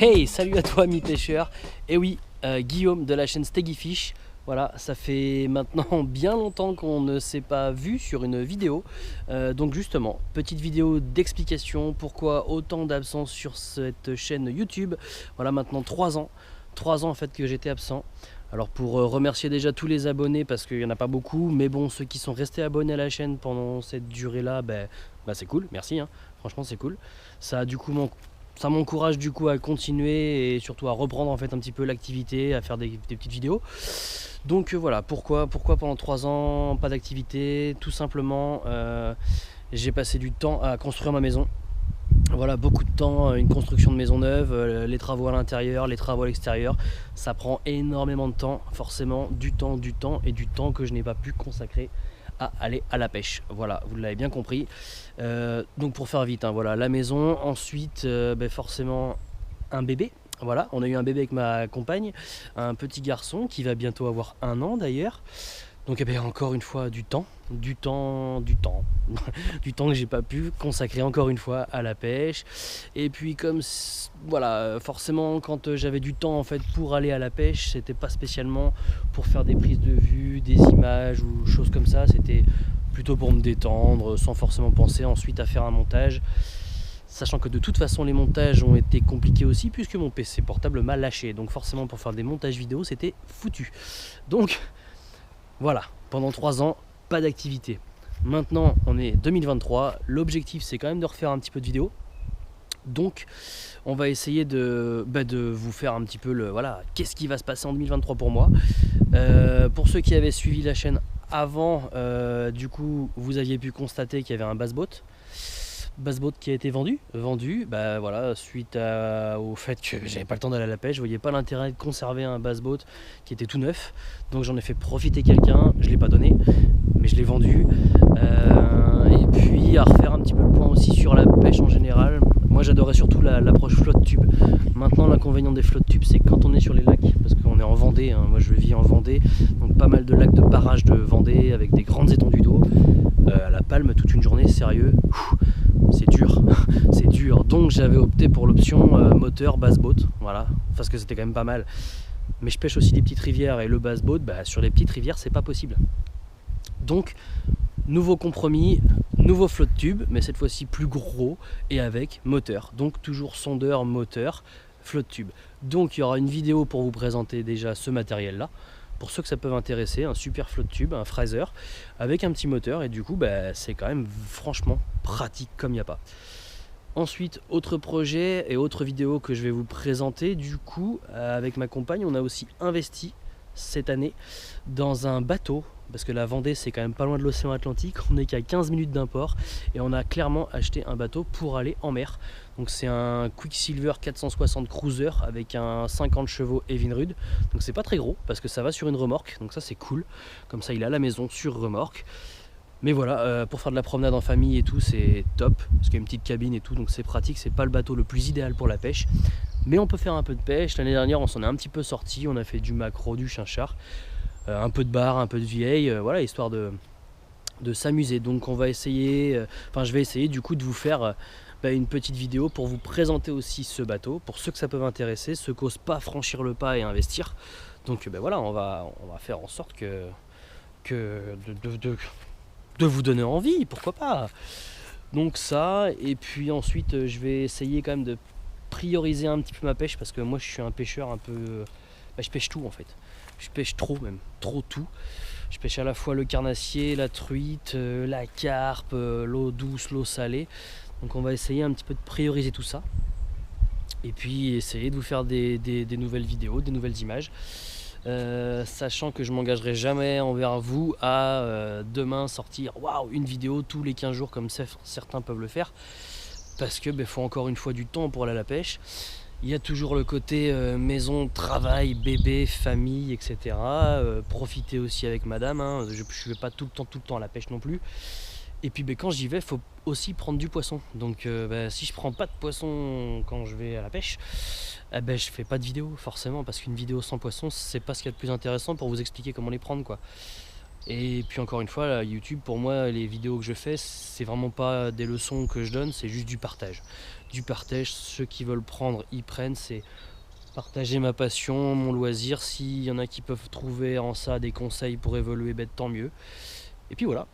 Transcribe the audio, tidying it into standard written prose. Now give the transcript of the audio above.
Hey, salut à toi ami pêcheur. Et oui, Guillaume de la chaîne Steggy Fish. Voilà, ça fait maintenant bien longtemps qu'on ne s'est pas vu sur une vidéo. Donc justement, petite vidéo d'explication pourquoi autant d'absence sur cette chaîne YouTube. Voilà, maintenant 3 ans. 3 ans en fait que j'étais absent. Alors pour remercier déjà tous les abonnés parce qu'il n'y en a pas beaucoup, mais bon, ceux qui sont restés abonnés à la chaîne pendant cette durée-là, c'est cool, merci, hein. Franchement c'est cool. Ça a du coup ça m'encourage du coup à continuer et surtout à reprendre en fait un petit peu l'activité, à faire des petites vidéos. Donc voilà, pourquoi pendant 3 ans pas d'activité? Tout simplement, j'ai passé du temps à construire ma maison. Voilà, beaucoup de temps, une construction de maison neuve, les travaux à l'intérieur, les travaux à l'extérieur, ça prend énormément de temps, forcément du temps et du temps que je n'ai pas pu consacrer à aller à la pêche. Voilà, vous l'avez bien compris. Donc pour faire vite, hein, voilà, la maison, ensuite forcément un bébé. Voilà, on a eu un bébé avec ma compagne, un petit garçon qui va bientôt avoir 1 an d'ailleurs. Donc encore une fois du temps du temps que j'ai pas pu consacrer encore une fois à la pêche. Et puis comme voilà, forcément quand j'avais du temps en fait pour aller à la pêche, c'était pas spécialement pour faire des prises de vue, des images ou choses comme ça, c'était plutôt pour me détendre sans forcément penser ensuite à faire un montage. Sachant que de toute façon les montages ont été compliqués aussi puisque mon PC portable m'a lâché, donc forcément pour faire des montages vidéo c'était foutu. Donc voilà, pendant 3 ans, pas d'activité. Maintenant, on est 2023. L'objectif, c'est quand même de refaire un petit peu de vidéos. Donc, on va essayer de vous faire un petit peu voilà, qu'est-ce qui va se passer en 2023 pour moi. Pour ceux qui avaient suivi la chaîne avant, du coup, vous aviez pu constater qu'il y avait un bass-boat qui a été vendu, voilà, suite au fait que j'avais pas le temps d'aller à la pêche, je voyais pas l'intérêt de conserver un bass-boat qui était tout neuf, donc j'en ai fait profiter quelqu'un, je l'ai pas donné, mais je l'ai vendu. Et puis à refaire un petit peu le point aussi sur la pêche en général. Moi j'adorais surtout l'approche flotte tube. Maintenant l'inconvénient des flottes tubes, c'est quand on est sur les lacs, parce qu'on est en Vendée, hein, moi je vis en Vendée, donc pas mal de lacs de barrage de Vendée avec des grandes étendues d'eau, à la palme toute une journée, sérieux. C'est dur, c'est dur. Donc j'avais opté pour l'option moteur bass-boat, voilà, parce que c'était quand même pas mal. Mais je pêche aussi des petites rivières et le bass-boat, sur les petites rivières, c'est pas possible. Donc, nouveau compromis, nouveau flotte tube, mais cette fois-ci plus gros et avec moteur. Donc toujours sondeur, moteur, flotte tube. Donc il y aura une vidéo pour vous présenter déjà ce matériel-là. Pour ceux que ça peut intéresser, un super flotte tube, un Fraser, avec un petit moteur, et du coup c'est quand même franchement pratique comme il n'y a pas. Ensuite, autre projet et autre vidéo que je vais vous présenter, du coup, avec ma compagne, on a aussi investi cette année dans un bateau, parce que la Vendée c'est quand même pas loin de l'océan Atlantique, on n'est qu'à 15 minutes d'un port, et on a clairement acheté un bateau pour aller en mer. Donc c'est un Quicksilver 460 Cruiser avec un 50 chevaux Evinrude, donc c'est pas très gros parce que ça va sur une remorque, donc ça c'est cool, comme ça il est à la maison sur remorque. Mais voilà, pour faire de la promenade en famille et tout, c'est top, parce qu'il y a une petite cabine et tout, donc c'est pratique. C'est pas le bateau le plus idéal pour la pêche, mais on peut faire un peu de pêche. L'année dernière, on s'en est un petit peu sorti, on a fait du maquereau, du chinchard, un peu de bar, un peu de vieille, voilà, histoire de s'amuser. Donc on va essayer, je vais essayer du coup de vous faire une petite vidéo pour vous présenter aussi ce bateau, pour ceux que ça peut intéresser, ceux qui n'osent pas franchir le pas et investir. Donc voilà, on va faire en sorte de vous donner envie, pourquoi pas. Donc ça, et puis ensuite je vais essayer quand même de prioriser un petit peu ma pêche, parce que moi je suis un pêcheur un peu... je pêche tout en fait. Je pêche trop même, trop tout. Je pêche à la fois le carnassier, la truite, la carpe, l'eau douce, l'eau salée. Donc on va essayer un petit peu de prioriser tout ça. Et puis essayer de vous faire des nouvelles vidéos, des nouvelles images. Sachant que je m'engagerai jamais envers vous à demain sortir une vidéo tous les 15 jours comme certains peuvent le faire, parce que faut encore une fois du temps pour aller à la pêche. Il y a toujours le côté maison, travail, bébé, famille, etc. Profiter aussi avec madame, hein. Je ne vais pas tout le temps à la pêche non plus. Et puis quand j'y vais, il faut aussi prendre du poisson. Donc si je prends pas de poisson quand je vais à la pêche, je fais pas de vidéo forcément, parce qu'une vidéo sans poisson, c'est pas ce qu'il y a de plus intéressant pour vous expliquer comment les prendre, quoi. Et puis encore une fois, là, YouTube, pour moi, les vidéos que je fais, c'est vraiment pas des leçons que je donne, c'est juste du partage. Du partage, ceux qui veulent prendre, ils prennent, c'est partager ma passion, mon loisir. S'il y en a qui peuvent trouver en ça des conseils pour évoluer, ben, tant mieux. Et puis voilà.